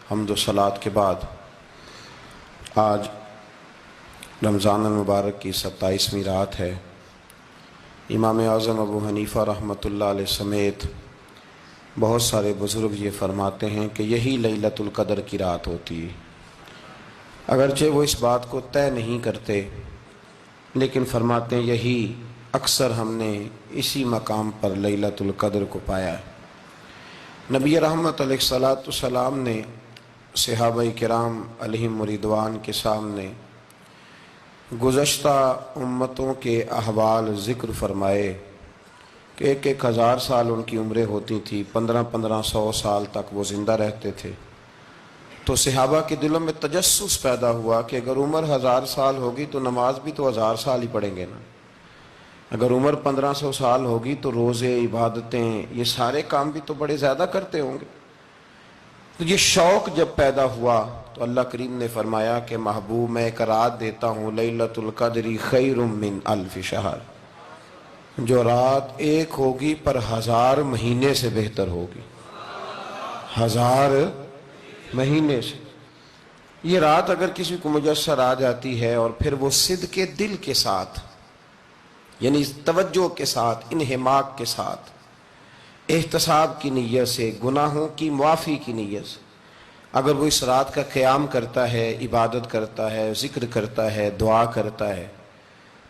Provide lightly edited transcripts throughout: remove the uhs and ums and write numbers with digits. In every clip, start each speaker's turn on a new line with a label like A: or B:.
A: حمد و صلات کے بعد آج رمضان المبارک کی 27ویں رات ہے۔ امام اعظم ابو حنیفہ رحمۃ اللہ علیہ سمیت بہت سارے بزرگ یہ فرماتے ہیں کہ یہی لیلۃ القدر کی رات ہوتی ہے۔ اگرچہ وہ اس بات کو طے نہیں کرتے، لیکن فرماتے ہیں یہی اکثر ہم نے اسی مقام پر لیلۃ القدر کو پایا ہے۔ نبی رحمت علیہ الصلاۃ والسلام نے صحابہ کرام علیہم رضوان کے سامنے گزشتہ امتوں کے احوال ذکر فرمائے کہ 1,000 سال ان کی عمریں ہوتی تھی، 1500 سال تک وہ زندہ رہتے تھے۔ تو صحابہ کے دلوں میں تجسس پیدا ہوا کہ اگر عمر 1000 سال ہوگی تو نماز بھی تو 1000 سال ہی پڑھیں گے نا، اگر عمر 1500 سال ہوگی تو روزے، عبادتیں، یہ سارے کام بھی تو بڑے زیادہ کرتے ہوں گے۔ تو یہ شوق جب پیدا ہوا تو اللہ کریم نے فرمایا کہ محبوب میں ایک رات دیتا ہوں، لیلۃ القدر خیر من الف شہر، جو رات ایک ہوگی پر 1000 مہینے سے بہتر ہوگی، 1000 مہینے سے۔ یہ رات اگر کسی کو میسر آ جاتی ہے اور پھر وہ صدق دل کے ساتھ، یعنی توجہ کے ساتھ، انہماک کے ساتھ، احتساب کی نیت سے، گناہوں کی معافی کی نیت سے اگر وہ اس رات کا قیام کرتا ہے، عبادت کرتا ہے، ذکر کرتا ہے، دعا کرتا ہے،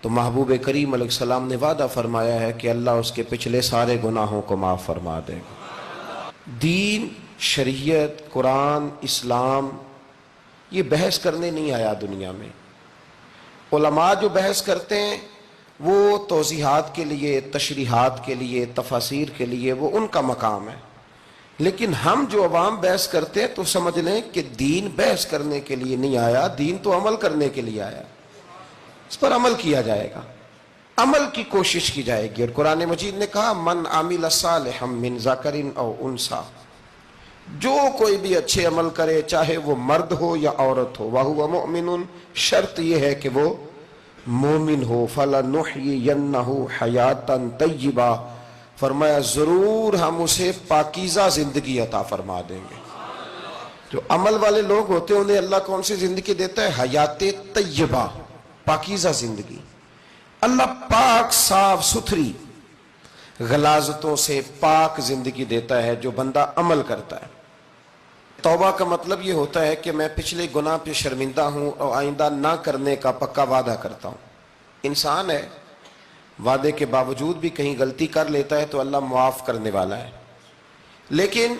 A: تو محبوب کریم علیہ السلام نے وعدہ فرمایا ہے کہ اللہ اس کے پچھلے سارے گناہوں کو معاف فرما دے گا۔ دین، شریعت، قرآن، اسلام یہ بحث کرنے نہیں آیا دنیا میں۔ علماء جو بحث کرتے ہیں وہ توضیحات کے لیے، تشریحات کے لیے، تفاسیر کے لیے، وہ ان کا مقام ہے، لیکن ہم جو عوام بحث کرتے ہیں تو سمجھ لیں کہ دین بحث کرنے کے لیے نہیں آیا، دین تو عمل کرنے کے لیے آیا، اس پر عمل کیا جائے گا، عمل کی کوشش کی جائے گی۔ اور قرآن مجید نے کہا من عمل صالحا من ذکر او انثی، جو کوئی بھی اچھے عمل کرے چاہے وہ مرد ہو یا عورت ہو، وَهُوَ مُؤْمِنٌ، شرط یہ ہے کہ وہ مومن ہو، فَلَنُحْيِيَنَّهُ حَيَاةً طَيِّبَةً، فرمایا ضرور ہم اسے پاکیزہ زندگی عطا فرما دیں گے۔ جو عمل والے لوگ ہوتے ہیں انہیں اللہ کون سی زندگی دیتا ہے؟ حیات طیبہ، پاکیزہ زندگی۔ اللہ پاک، صاف ستھری، غلاظتوں سے پاک زندگی دیتا ہے جو بندہ عمل کرتا ہے۔ توبہ کا مطلب یہ ہوتا ہے کہ میں پچھلے گناہ پہ شرمندہ ہوں اور آئندہ نہ کرنے کا پکا وعدہ کرتا ہوں۔ انسان ہے، وعدے کے باوجود بھی کہیں غلطی کر لیتا ہے تو اللہ معاف کرنے والا ہے، لیکن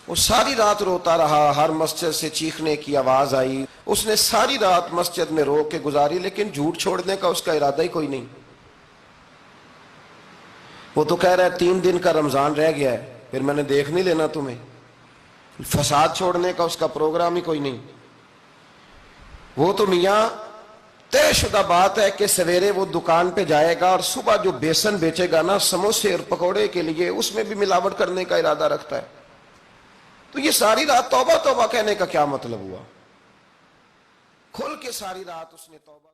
A: وہ ساری رات روتا رہا، ہر مسجد سے چیخنے کی آواز آئی، اس نے ساری رات مسجد میں رو کے گزاری، لیکن جھوٹ چھوڑنے کا اس کا ارادہ ہی کوئی نہیں۔ وہ تو کہہ رہا ہے 3 دن کا رمضان رہ گیا ہے، پھر میں نے دیکھ نہیں لینا تمہیں۔ فساد چھوڑنے کا اس کا پروگرام ہی کوئی نہیں۔ وہ تو میاں طے شدہ بات ہے کہ سویرے وہ دکان پہ جائے گا اور صبح جو بیسن بیچے گا نا سموسے اور پکوڑے کے لیے، اس میں بھی ملاوٹ کرنے کا ارادہ رکھتا ہے۔ تو یہ ساری رات توبہ توبہ کہنے کا کیا مطلب ہوا؟ کھل کے ساری رات اس نے توبہ